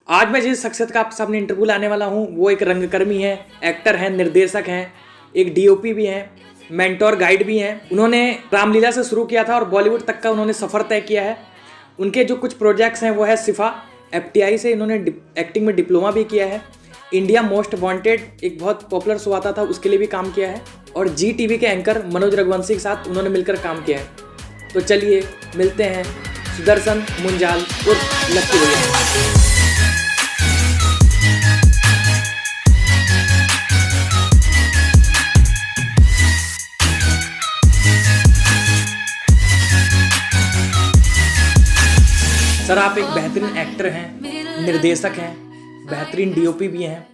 आज मैं जिस शख्सियत का आप सामने इंटरव्यू लाने वाला हूँ वो एक रंगकर्मी है, एक्टर हैं, निर्देशक हैं, एक डीओपी भी हैं, मेंटोर गाइड भी हैं। उन्होंने रामलीला से शुरू किया था और बॉलीवुड तक का उन्होंने सफ़र तय किया है। उनके जो कुछ प्रोजेक्ट्स हैं वो है सिफा, एफटीआई से इन्होंने एक्टिंग में डिप्लोमा भी किया है। इंडिया मोस्ट वांटेड एक बहुत पॉपुलर शो आता था, उसके लिए भी काम किया है। और जी टीवी के एंकर मनोज रघुवंशी के साथ उन्होंने मिलकर काम किया है। तो चलिए मिलते हैं सुदर्शन मुंजाल उर्फ लक्की भैया। सर, आप एक बेहतरीन एक्टर हैं, निर्देशक हैं, बेहतरीन डीओपी भी हैं,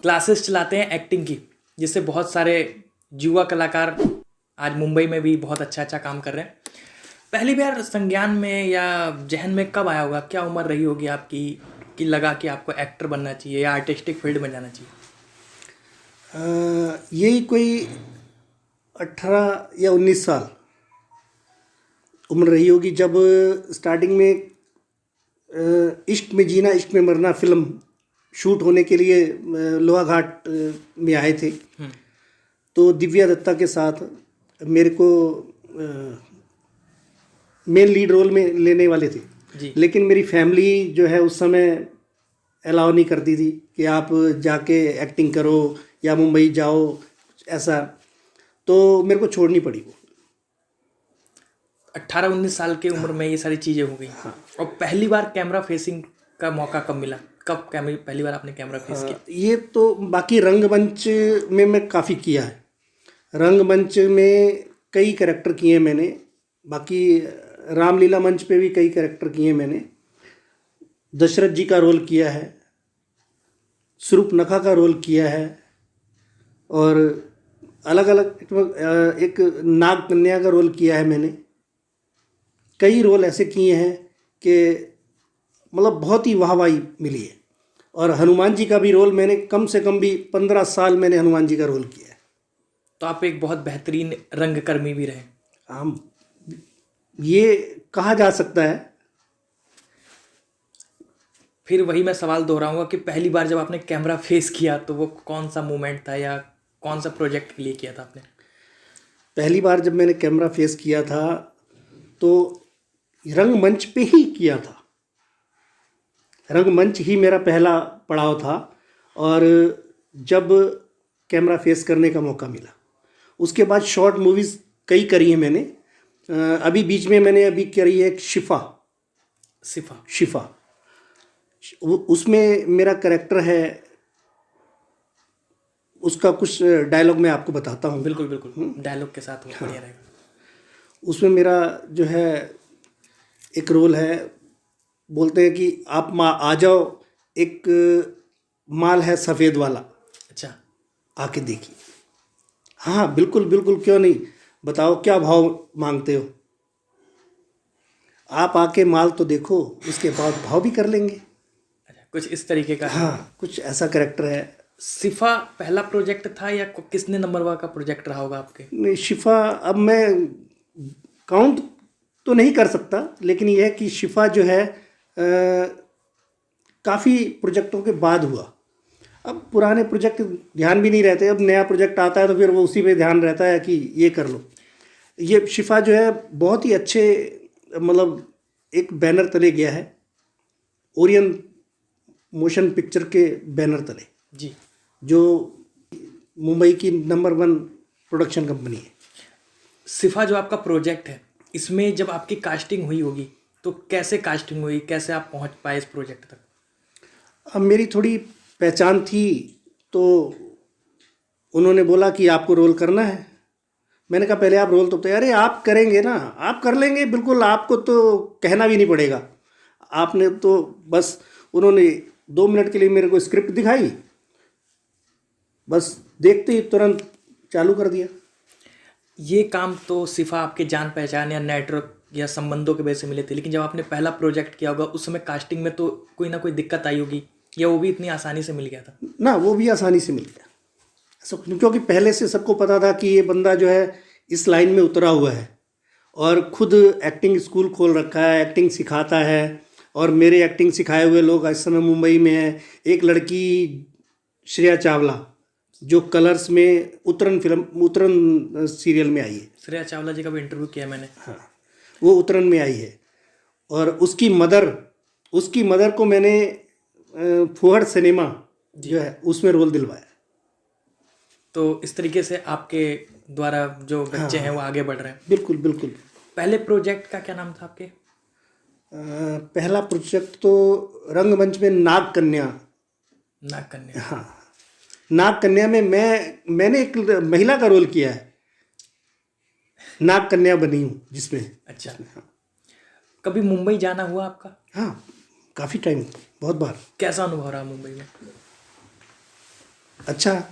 क्लासेस चलाते हैं एक्टिंग की, जिससे बहुत सारे युवा कलाकार आज मुंबई में भी बहुत अच्छा काम कर रहे हैं। पहली बार संज्ञान में या जहन में कब आया होगा, क्या उम्र रही होगी आपकी कि लगा कि आपको एक्टर बनना चाहिए या आर्टिस्टिक फील्ड में जाना चाहिए? यही कोई 18 या 19 साल उम्र रही होगी जब स्टार्टिंग में इश्क में जीना इश्क में मरना फिल्म शूट होने के लिए लोहा घाट में आए थे। तो दिव्या दत्ता के साथ मेरे को मेन लीड रोल में लेने वाले थे जी। लेकिन मेरी फैमिली जो है उस समय अलाउ नहीं करती थी कि आप जाके एक्टिंग करो या मुंबई जाओ ऐसा, तो मेरे को छोड़नी पड़ी वो। 18-19 साल की उम्र में ये सारी चीज़ें हो गई। हाँ। और पहली बार कैमरा फेसिंग का मौका कब मिला, कब पहली बार आपने कैमरा फेस किया? ये तो बाकी रंगमंच में मैं काफ़ी किया है। रंगमंच में कई कैरेक्टर किए हैं मैंने, बाकी रामलीला मंच पे भी कई कैरेक्टर किए हैं मैंने। दशरथ जी का रोल किया है, सुरूपनखा का रोल किया है, और अलग अलग एक नाग कन्या का रोल किया है मैंने। कई रोल ऐसे किए हैं कि मतलब बहुत ही वाहवाही मिली है। और हनुमान जी का भी रोल मैंने कम से कम भी 15 साल मैंने हनुमान जी का रोल किया है। तो आप एक बहुत बेहतरीन रंगकर्मी भी रहे। हम ये कहा जा सकता है। फिर वही मैं सवाल दोहराऊंगा कि पहली बार जब आपने कैमरा फेस किया तो वो कौन सा मोमेंट था या कौन सा प्रोजेक्ट के लिए किया था आपने? पहली बार जब मैंने कैमरा फेस किया था तो रंगमंच पे ही किया था। रंगमंच ही मेरा पहला पड़ाव था। और जब कैमरा फेस करने का मौका मिला उसके बाद शॉर्ट मूवीज़ कई करी हैं मैंने। अभी बीच में मैंने अभी करी है एक शिफा। उसमें मेरा कैरेक्टर है, उसका कुछ डायलॉग मैं आपको बताता हूँ। बिल्कुल डायलॉग के साथ वो बढ़िया रहेगा। उसमें मेरा जो है एक रोल है, बोलते हैं कि आप आ जाओ, एक माल है सफ़ेद वाला, अच्छा, आके देखिए। हाँ बिल्कुल क्यों नहीं, बताओ क्या भाव मांगते हो, आप आके माल तो देखो, उसके बाद भाव भी कर लेंगे। अच्छा, कुछ इस तरीके का। हाँ, कुछ ऐसा कैरेक्टर है। सिफा पहला प्रोजेक्ट था या किसने नंबर का प्रोजेक्ट रहा होगा आपके? नहीं, शिफा अब मैं काउंट तो नहीं कर सकता, लेकिन यह है कि शिफा जो है काफ़ी प्रोजेक्टों के बाद हुआ। अब पुराने प्रोजेक्ट ध्यान भी नहीं रहते, अब नया प्रोजेक्ट आता है तो फिर वो उसी पे ध्यान रहता है कि ये कर लो। ये शिफा जो है बहुत ही अच्छे मतलब एक बैनर तले गया है, ओरियन मोशन पिक्चर के बैनर तले जी, जो मुंबई की नंबर 1 प्रोडक्शन कंपनी है। सिफा जो आपका प्रोजेक्ट है, इसमें जब आपकी कास्टिंग हुई होगी तो कैसे कास्टिंग हुई, कैसे आप पहुंच पाए इस प्रोजेक्ट तक? अब मेरी थोड़ी पहचान थी तो उन्होंने बोला कि आपको रोल करना है। मैंने कहा पहले आप रोल तो तैयार है, आप करेंगे ना, आप कर लेंगे बिल्कुल, आपको तो कहना भी नहीं पड़ेगा। आपने तो बस, उन्होंने 2 मिनट के लिए मेरे को स्क्रिप्ट दिखाई, बस देखते ही तुरंत चालू कर दिया। ये काम तो सिफा आपके जान पहचान या नेटवर्क या संबंधों के वजह से मिले थे, लेकिन जब आपने पहला प्रोजेक्ट किया होगा उस समय कास्टिंग में तो कोई ना कोई दिक्कत आई होगी, या वो भी इतनी आसानी से मिल गया था? ना, वो भी आसानी से मिल गया क्योंकि पहले से सबको पता था कि ये बंदा जो है इस लाइन में उतरा हुआ है और खुद एक्टिंग स्कूल खोल रखा है, एक्टिंग सिखाता है और मेरे एक्टिंग सिखाए हुए लोग इस समय मुंबई में हैं। एक लड़की श्रेया चावला जो कलर्स में उतरन सीरियल में आई है। श्रेया चावला जी का भी इंटरव्यू किया मैंने। हाँ, वो उतरन में आई है। और उसकी मदर को मैंने फुहड़ सिनेमा जो है उसमें रोल दिलवाया। तो इस तरीके से आपके द्वारा जो बच्चे हैं वो आगे बढ़ रहे हैं। बिल्कुल बिल्कुल। पहले प्रोजेक्ट का क्या नाम था आपके? पहला प्रोजेक्ट तो रंगमंच में नाग कन्या। नाग कन्या। हाँ, नाग कन्या में मैंने एक महिला का रोल किया है। नाग कन्या बनी हूँ जिसमें। अच्छा। हाँ। कभी मुंबई जाना हुआ आपका? हाँ, काफ़ी टाइम, बहुत बार। कैसा अनुभव रहा मुंबई में? अच्छा,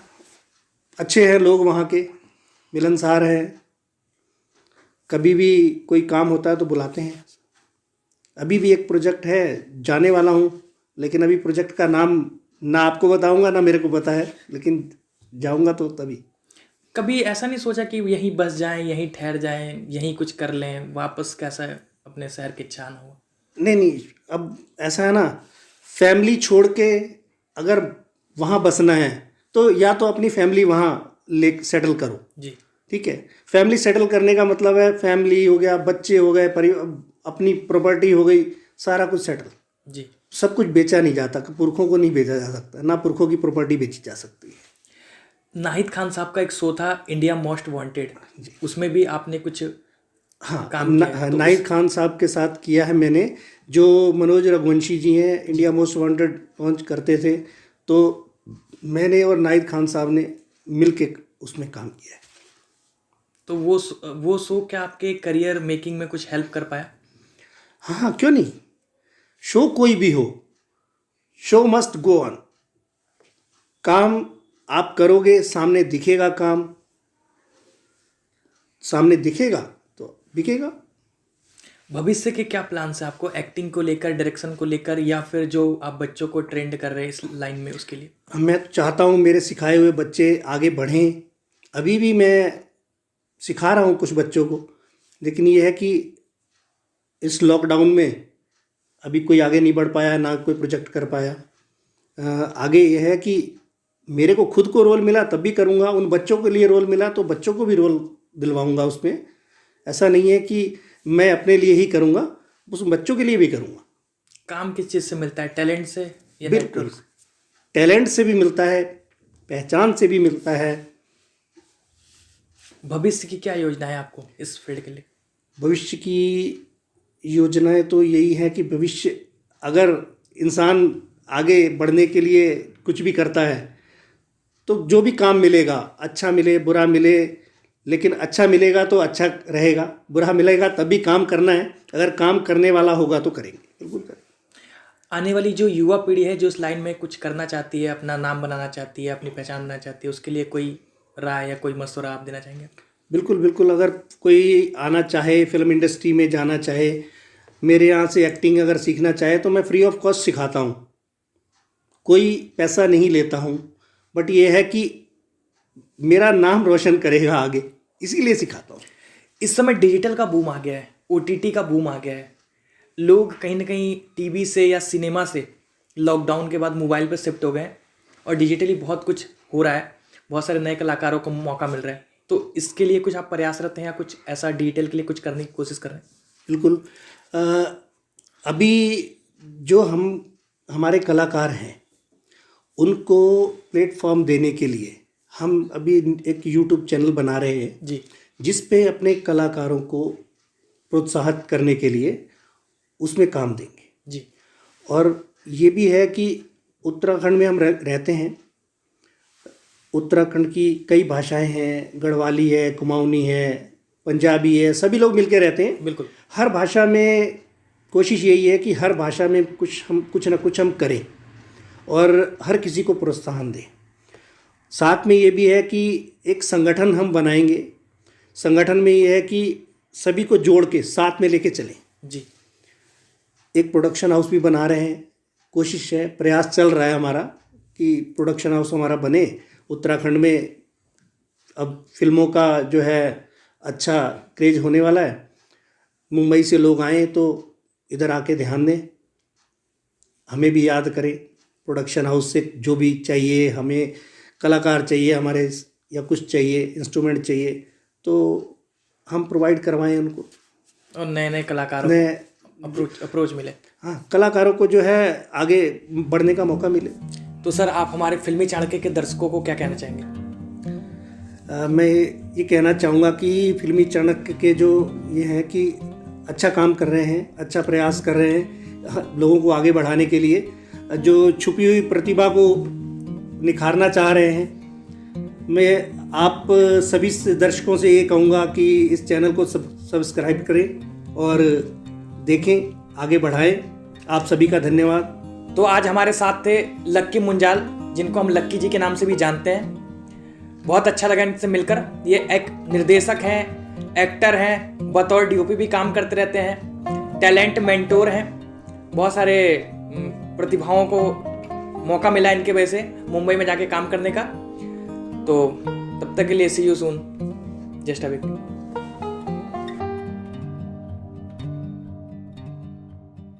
अच्छे हैं लोग वहाँ के, मिलनसार हैं। कभी भी कोई काम होता है तो बुलाते हैं। अभी भी एक प्रोजेक्ट है, जाने वाला हूँ, लेकिन अभी प्रोजेक्ट का नाम ना आपको बताऊंगा ना मेरे को पता है, लेकिन जाऊंगा तो तभी। कभी ऐसा नहीं सोचा कि यहीं बस जाएं, यहीं ठहर जाएं, यहीं कुछ कर लें, वापस कैसा अपने शहर की इच्छा ना हो? नहीं, अब ऐसा है ना, फैमिली छोड़ के अगर वहाँ बसना है तो या तो अपनी फैमिली वहाँ ले सेटल करो। जी। ठीक है, फैमिली सेटल करने का मतलब है फैमिली हो गया, बच्चे हो गए, अपनी प्रॉपर्टी हो गई, सारा कुछ सेटल। जी। सब कुछ बेचा नहीं जाता, पुरखों को नहीं बेचा जा सकता, ना पुरखों की प्रॉपर्टी बेची जा सकती है। नाहिद खान साहब का एक शो था इंडिया मोस्ट वांटेड, उसमें भी आपने कुछ हाँ, काम किया है? तो नाहिद खान साहब के साथ किया है मैंने। जो मनोज रघुवंशी जी हैं, इंडिया मोस्ट वांटेड लॉन्च करते थे, तो मैंने और नाहिद खान साहब ने मिल के उसमें काम किया है। तो वो शो क्या आपके करियर मेकिंग में कुछ हेल्प कर पाया? हाँ, क्यों नहीं। शो कोई भी हो, शो मस्ट गो ऑन। काम आप करोगे, सामने दिखेगा, काम सामने दिखेगा तो बिकेगा। भविष्य के क्या प्लान है आपको, एक्टिंग को लेकर, डायरेक्शन को लेकर, या फिर जो आप बच्चों को ट्रेंड कर रहे हैं इस लाइन में, उसके लिए? मैं तो चाहता हूँ मेरे सिखाए हुए बच्चे आगे बढ़ें। अभी भी मैं सिखा रहा हूँ कुछ बच्चों को, लेकिन ये है कि इस लॉकडाउन में अभी कोई आगे नहीं बढ़ पाया, ना कोई प्रोजेक्ट कर पाया। आगे यह है कि मेरे को खुद को रोल मिला तब भी करूँगा, उन बच्चों के लिए रोल मिला तो बच्चों को भी रोल दिलवाऊँगा उसमें। ऐसा नहीं है कि मैं अपने लिए ही करूँगा, उस बच्चों के लिए भी करूँगा। काम किस चीज़ से मिलता है, टैलेंट से या बिल्कुल, नेटवर्क से? टैलेंट से भी मिलता है, पहचान से भी मिलता है। भविष्य की क्या योजना है आपको इस फील्ड के लिए? भविष्य की योजनाएं तो यही है कि भविष्य अगर इंसान आगे बढ़ने के लिए कुछ भी करता है तो जो भी काम मिलेगा, अच्छा मिले बुरा मिले, लेकिन अच्छा मिलेगा तो अच्छा रहेगा, बुरा मिलेगा तब भी काम करना है। अगर काम करने वाला होगा तो करेंगे, बिल्कुल करेंगे। आने वाली जो युवा पीढ़ी है जो इस लाइन में कुछ करना चाहती है, अपना नाम बनाना चाहती है, अपनी पहचान बनाना चाहती है, उसके लिए कोई राय या कोई मशवरा आप देना चाहेंगे? बिल्कुल बिल्कुल, अगर कोई आना चाहे, फिल्म इंडस्ट्री में जाना चाहे, मेरे यहाँ से एक्टिंग अगर सीखना चाहे तो मैं फ्री ऑफ कॉस्ट सिखाता हूँ, कोई पैसा नहीं लेता हूँ। बट ये है कि मेरा नाम रोशन करेगा आगे, इसीलिए सिखाता हूँ। इस समय डिजिटल का बूम आ गया है, OTT का बूम आ गया है। लोग कहीं ना कहीं टीवी से या सिनेमा से लॉकडाउन के बाद मोबाइल पर शिफ्ट हो गए हैं और डिजिटली बहुत कुछ हो रहा है, बहुत सारे नए कलाकारों को मौका मिल रहा है। तो इसके लिए कुछ आप प्रयासरत हैं या कुछ ऐसा डिजिटल के लिए कुछ करने की कोशिश कर रहे हैं? बिल्कुल। अभी जो हमारे कलाकार हैं उनको प्लेटफॉर्म देने के लिए हम अभी एक यूट्यूब चैनल बना रहे हैं जी। जिस पे अपने कलाकारों को प्रोत्साहित करने के लिए उसमें काम देंगे। जी। और ये भी है कि उत्तराखंड में हम रहते हैं। उत्तराखंड की कई भाषाएं हैं, गढ़वाली है, कुमाऊनी है, पंजाबी है, सभी लोग मिलके रहते हैं। बिल्कुल। हर भाषा में कोशिश यही है कि हर भाषा में कुछ ना कुछ हम करें और हर किसी को प्रोत्साहन दें। साथ में ये भी है कि एक संगठन हम बनाएंगे। संगठन में ये है कि सभी को जोड़ के साथ में लेके चलें। जी। एक प्रोडक्शन हाउस भी बना रहे हैं, कोशिश है, प्रयास चल रहा है हमारा कि प्रोडक्शन हाउस हमारा बने उत्तराखंड में। अब फिल्मों का जो है अच्छा क्रेज होने वाला है, मुंबई से लोग आएँ तो इधर आके ध्यान दें। हमें भी याद करें, प्रोडक्शन हाउस से जो भी चाहिए, हमें कलाकार चाहिए हमारे या कुछ चाहिए, इंस्ट्रूमेंट चाहिए, तो हम प्रोवाइड करवाएं उनको। और नए नए कलाकारों नए अप्रोच मिले। हाँ, कलाकारों को जो है आगे बढ़ने का मौका मिले। तो सर आप हमारे फिल्मी चाणक्य के दर्शकों को क्या कहना चाहेंगे? मैं ये कहना चाहूँगा कि फिल्मी चाणक्य के जो ये हैं कि अच्छा काम कर रहे हैं, अच्छा प्रयास कर रहे हैं लोगों को आगे बढ़ाने के लिए, जो छुपी हुई प्रतिभा को निखारना चाह रहे हैं। मैं आप सभी दर्शकों से ये कहूँगा कि इस चैनल को सब्सक्राइब करें और देखें, आगे बढ़ाएं। आप सभी का धन्यवाद। तो आज हमारे साथ थे लक्की मुंजाल, जिनको हम लक्की जी के नाम से भी जानते हैं। बहुत अच्छा लगा इनसे मिलकर। ये एक निर्देशक हैं, एक्टर हैं, बतौर डीओपी भी काम करते रहते हैं, टैलेंट मेंटोर हैं। बहुत सारे प्रतिभाओं को मौका मिला इनके वजह से मुंबई में जाके काम करने का। तो तब तक के लिए see you soon. Just a week.